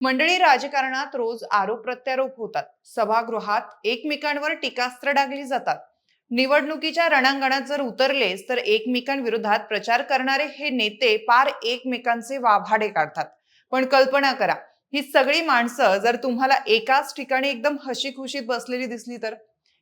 मंडळी, राजकारणात रोज आरोप प्रत्यारोप होतात. सभागृहात एकमेकांवर टीकास्त्र डागली जातात. निवडणुकीच्या रणांगणात जर उतरलेच तर एकमेकांविरोधात प्रचार करणारे हे नेते पार एकमेकांचे वाभाडे काढतात. पण कल्पना करा, ही सगळी माणसं जर तुम्हाला एकाच ठिकाणी एकदम हशी खुशीत बसलेली दिसली तर.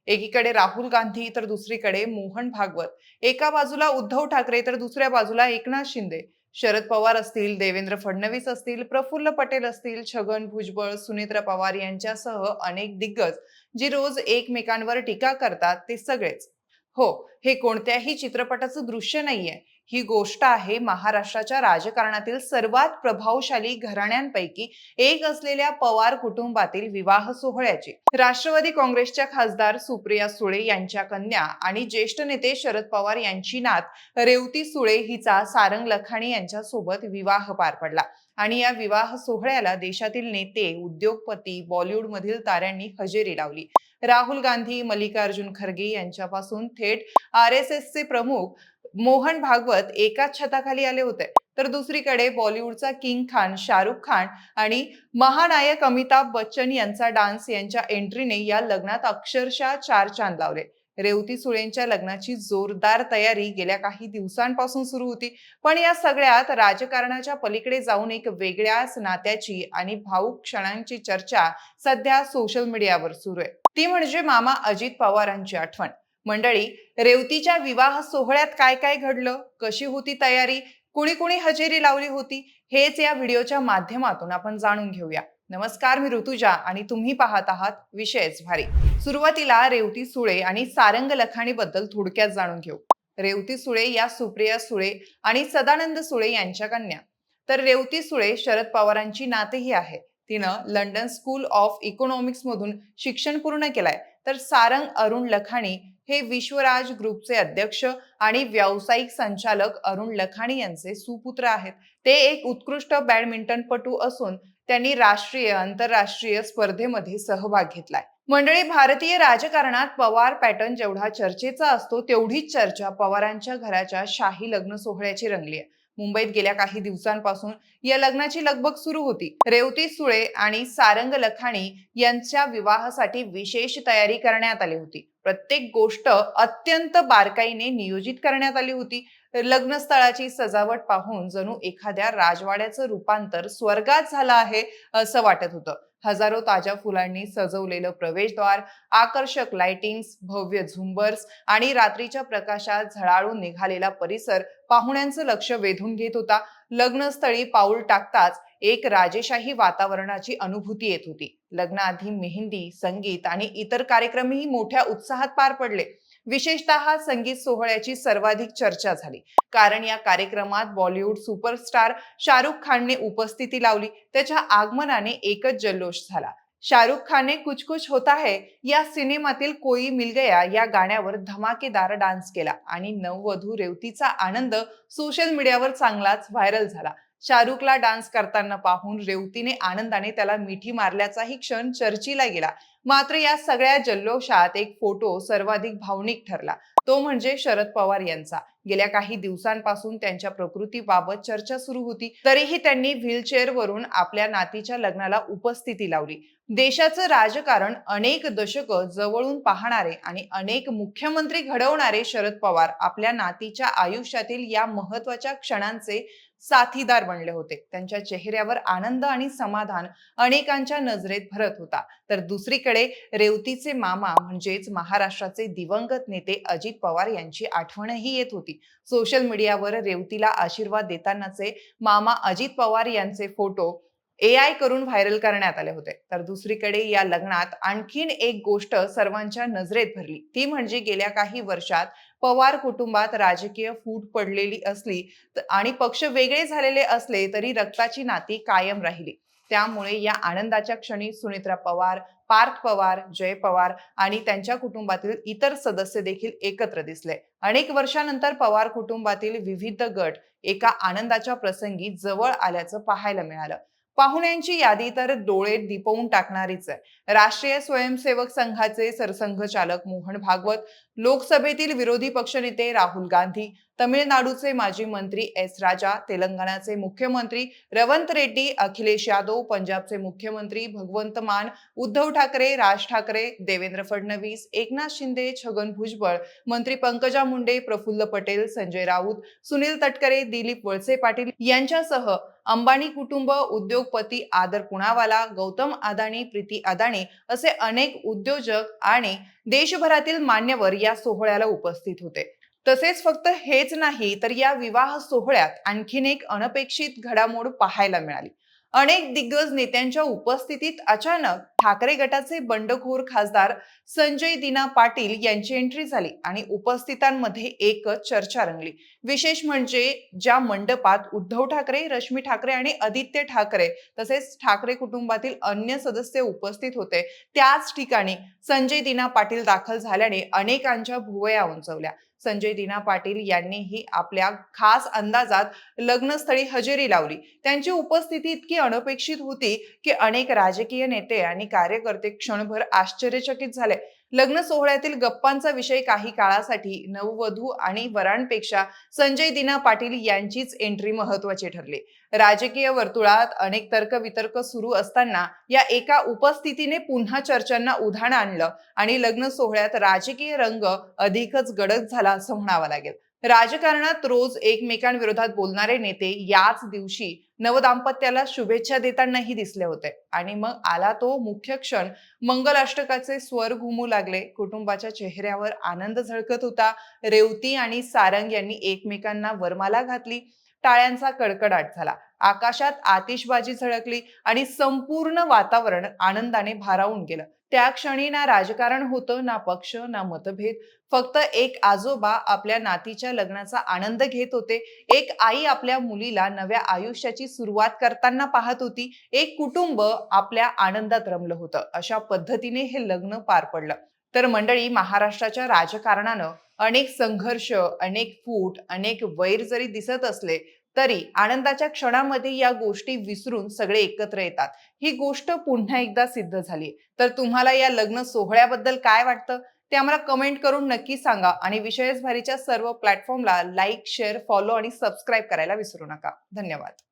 एकीकडे राहुल गांधी तर दुसरीकडे मोहन भागवत, एका बाजूला उद्धव ठाकरे तर दुसऱ्या बाजूला एकनाथ शिंदे, शरद पवार असतील, देवेंद्र फडणवीस असतील, प्रफुल्ल पटेल असतील, छगन भुजबळ, सुनेत्रा पवार यांच्यासह अनेक दिग्गज जी रोज एकमेकांवर टीका करतात ते सगळेच. हो, हे कोणत्याही चित्रपटाचं दृश्य नाहीये. ही गोष्ट आहे महाराष्ट्राच्या राजकारणातील सर्वात प्रभावशाली घराण्यांपैकी एक असलेल्या पवार कुटुंबातील विवाह सोहळ्याची. राष्ट्रवादी काँग्रेसच्या खासदार सुप्रिया सुळे यांच्या कन्या आणि ज्येष्ठ नेते शरद पवार यांची नात रेवती सुळे हिचा सारंग लखानी यांच्यासोबत विवाह पार पडला. आणि या विवाह सोहळ्याला देशातील नेते, उद्योगपती, बॉलिवूडमधील ताऱ्यांनी हजेरी लावली. राहुल गांधी, मल्लिकार्जुन खरगे यांच्यापासून थेट RSSचे प्रमुख मोहन भागवत एकाच छताखाली आले होते. तर दुसरीकडे बॉलिवूडचा किंग खान शाहरुख खान आणि महानायक अमिताभ बच्चन यांचा डान्स यांच्या एंट्रीने या लग्नात अक्षरशः चार चांद लावले. रेवती सुळेंच्या लग्नाची जोरदार तयारी गेल्या काही दिवसांपासून सुरू होती. पण या सगळ्यात राजकारणाच्या पलीकडे जाऊन एक वेगळ्याच नात्याची आणि भावूक क्षणांची चर्चा सध्या सोशल मीडियावर सुरू आहे. ती म्हणजे मामा अजित पवारांची आठवण. मंडळी, रेवतीच्या विवाह सोहळ्यात काय काय घडलं, कशी होती तयारी, कुणी कुणी हजेरी लावली होती, हेच या व्हिडिओच्या माध्यमातून आपण जाणून घेऊया. नमस्कार, मी ऋतुजा आणि तुम्ही पाहत आहात विशेष भारी. सुरुवातीला रेवती सुळे आणि सारंग लखानी बद्दल थोडक्यात जाणून घेऊ. रेवती सुळे या सुप्रिया सुळे आणि सदानंद सुळे यांच्या कन्या. तर रेवती सुळे शरद पवारांची नातेही आहे. तिनं लंडन स्कूल ऑफ इकॉनॉमिक्स मधून शिक्षण पूर्ण केलंय. तर सारंग अरुण लखानी हे विश्वराज ग्रुपचे अध्यक्ष आणि व्यावसायिक संचालक अरुण लखानी यांचे सुपुत्र आहेत. ते एक उत्कृष्ट बॅडमिंटनपटू असून त्यांनी राष्ट्रीय आंतरराष्ट्रीय स्पर्धेमध्ये सहभाग घेतलाय. मंडळी, भारतीय राजकारणात पवार पॅटर्न जेवढा चर्चेचा असतो तेवढीच चर्चा पवारांच्या घराच्या शाही लग्न सोहळ्याची रंगली आहे. मुंबईत गेल्या काही दिवसांपासून या लग्नाची लगबग सुरू होती. रेवती सुळे आणि सारंग लखानी यांच्या विवाहासाठी विशेष तयारी करण्यात आली होती. प्रत्येक गोष्ट अत्यंत बारकाईने नियोजित करण्यात आली होती. लग्नस्थळाची सजावट पाहून जणू एखाद्या राजवाड्याचं रूपांतर स्वर्गात झालं आहे असं वाटत होतं. हजारो ताज्या फुलांनी सजवलेलं प्रवेशद्वार, आकर्षक लाइटिंग्स, भव्य झुंबर्स आणि रात्रीच्या प्रकाशात झळाळून निघालेला परिसर पाहुण्यांचं लक्ष वेधून घेत होता. लग्नस्थळी पाऊल टाकताच एक राजेशाही वातावरणाची अनुभूती येत होती. लग्नाआधी मेहंदी, संगीत आणि इतर कार्यक्रमही मोठ्या उत्साहात पार पडले. विशेषतः संगीत सोहळ्याची सर्वाधिक चर्चा झाली, कारण या कार्यक्रमात बॉलिवूड सुपरस्टार शाहरुख खानने उपस्थिती लावली. त्याच्या आगमनाने एकच जल्लोष झाला. शाहरुख खानने कुछ कुछ होता है या सिनेमातील कोई मिल गया या गाण्यावर धमाकेदार डान्स केला आणि नववधू रेवतीचा आनंद सोशल मीडियावर चांगलाच व्हायरल झाला. शाहरुखला डान्स करताना पाहून रेवतीने आनंदाने त्याला मिठी मारल्याचाही क्षण चर्चीला गेला. मात्र या सगळ्या जल्लोषात एक फोटो सर्वाधिक भावनिक ठरला. तो म्हणजे शरद पवार यांचा. गेल्या काही दिवसांपासून त्यांच्या प्रकृतीबाबत चर्चा सुरू होती, तरीही त्यांनी व्हीलचेअरवरून आपल्या नातीच्या लग्नाला उपस्थिती लावली. देशाचं राजकारण अनेक दशकं जवळून पाहणारे आणि अनेक मुख्यमंत्री घडवणारे शरद पवार आपल्या नातीच्या आयुष्यातील या महत्त्वाच्या क्षणांचे साथीदार बनले होते. त्यांच्या चेहऱ्यावर आनंद आणि समाधान अनेकांच्या नजरेत भरत होता. तर दुसरीकडे रेवतीचे मामा म्हणजेच महाराष्ट्राचे दिवंगत नेते अजित पवार यांची आठवणही येत होती. सोशल मीडियावर रेवतीला आशीर्वाद देतानाचे मामा अजित पवार यांचे फोटो AI करून व्हायरल करण्यात आले होते. तर दुसरीकडे या लग्नात आणखीन एक गोष्ट सर्वांच्या नजरेत भरली, ती म्हणजे गेल्या काही वर्षात पवार कुटुंबात राजकीय फूट पडलेली असली आणि पक्ष वेगळे झालेले असले तरी रक्ताची नाती कायम राहिली. त्यामुळे या आनंदाच्या क्षणी सुनेत्रा पवार, पार्थ पवार, जय पवार आणि त्यांच्या कुटुंबातील इतर सदस्य देखील एकत्र दिसले. अनेक वर्षानंतर पवार कुटुंबातील विविध गट एका आनंदाच्या प्रसंगी जवळ आल्याचं पाहायला मिळालं. पाहुण्यांची यादी तर डोळे दिपवून टाकणारीच आहे. राष्ट्रीय स्वयंसेवक संघाचे सरसंघचालक मोहन भागवत, लोकसभेतील विरोधी पक्षनेते राहुल गांधी, तमिळनाडूचे माजी मंत्री एस राजा, तेलंगणाचे मुख्यमंत्री रवंत रेड्डी, अखिलेश यादव, पंजाबचे मुख्यमंत्री भगवंत मान, उद्धव ठाकरे, राज ठाकरे, देवेंद्र फडणवीस, एकनाथ शिंदे, छगन भुजबळ, मंत्री पंकजा मुंडे, प्रफुल्ल पटेल, संजय राऊत, सुनील तटकरे, दिलीप वळसे पाटील यांच्यासह अंबानी कुटुंब, उद्योगपती आदर पुनावाला, गौतम अदानी, प्रीती अदानी असे अनेक उद्योजक आणि देशभरातील मान्यवर या सोहळ्याला उपस्थित होते. तसेच फक्त हेच नाही तर या विवाह सोहळ्यात आणखीन एक अनपेक्षित घडामोड पाहायला मिळाली. अनेक दिग्गज नेत्यांच्या उपस्थितीत अचानक ठाकरे गटाचे बंडखोर खासदार संजय दिना पाटील यांची एंट्री झाली आणि उपस्थितांमध्ये एकच चर्चा रंगली. विशेष म्हणजे ज्या मंडपात उद्धव ठाकरे, रश्मी ठाकरे आणि आदित्य ठाकरे तसेच ठाकरे कुटुंबातील अन्य सदस्य उपस्थित होते, त्याच ठिकाणी संजय दिना पाटील दाखल झाल्याने अनेकांच्या भुवया उंचावल्या. संजय दिना पाटील यांनीही आपल्या खास अंदाजात लग्नस्थळी हजेरी लावली. त्यांची उपस्थिती इतकी अनपेक्षित होती की अनेक राजकीय नेते आणि कार्यकर्ते क्षणभर आश्चर्यचकित झाले. लग्न सोहळ्यातील गप्पांचा विषय काही काळासाठी नववधू आणि वरांपेक्षा संजय दिना पाटील यांचीच एंट्री महत्वाची ठरली. राजकीय वर्तुळात अनेक तर्कवितर्क सुरू असताना या एका उपस्थितीने पुन्हा चर्चांना उधाण आणलं आणि लग्न सोहळ्यात राजकीय रंग अधिकच गडद झाला असं म्हणावं लागेल. राजकारणात रोज एकमेकांविरोधात बोलणारे नेते याच दिवशी नवदाम्पत्याला शुभेच्छा देतानाही दिसले होते. आणि मग आला तो मुख्य क्षण. मंगलाष्टकाचे स्वर घुमू लागले. कुटुंबाच्या चेहऱ्यावर आनंद झळकत होता. रेवती आणि सारंग यांनी एकमेकांना वरमाला घातली. टाळ्यांचा कडकडाट झाला. आकाशात आतिषबाजी झळकली आणि संपूर्ण वातावरण आनंदाने भारावून गेलं. त्या क्षणी ना राजकारण होतं, ना पक्ष, ना मतभेद. फक्त एक आजोबा आपल्या नातीच्या लग्नाचा आनंद घेत होते. एक आई आपल्या मुलीला नव्या आयुष्याची सुरुवात करताना पाहत होती. एक कुटुंब आपल्या आनंदात रमलं होतं. अशा पद्धतीने हे लग्न पार पडलं. तर मंडळी, महाराष्ट्राच्या राजकारणानं अनेक संघर्ष, अनेक फूट, अनेक वैर जरी दिसत असले तरी आनंदाच्या क्षणामध्ये या गोष्टी विसरून सगळे एकत्र येतात. ही गोष्ट पुन्हा एकदा सिद्ध झाली. तर तुम्हाला या लग्न सोहळ्याबद्दल काय वाटतं ते आम्हाला कमेंट करून नक्की सांगा आणि विषयच भारीच्या सर्व प्लॅटफॉर्मला लाईक, शेअर, फॉलो आणि सबस्क्राईब करायला विसरू नका. धन्यवाद.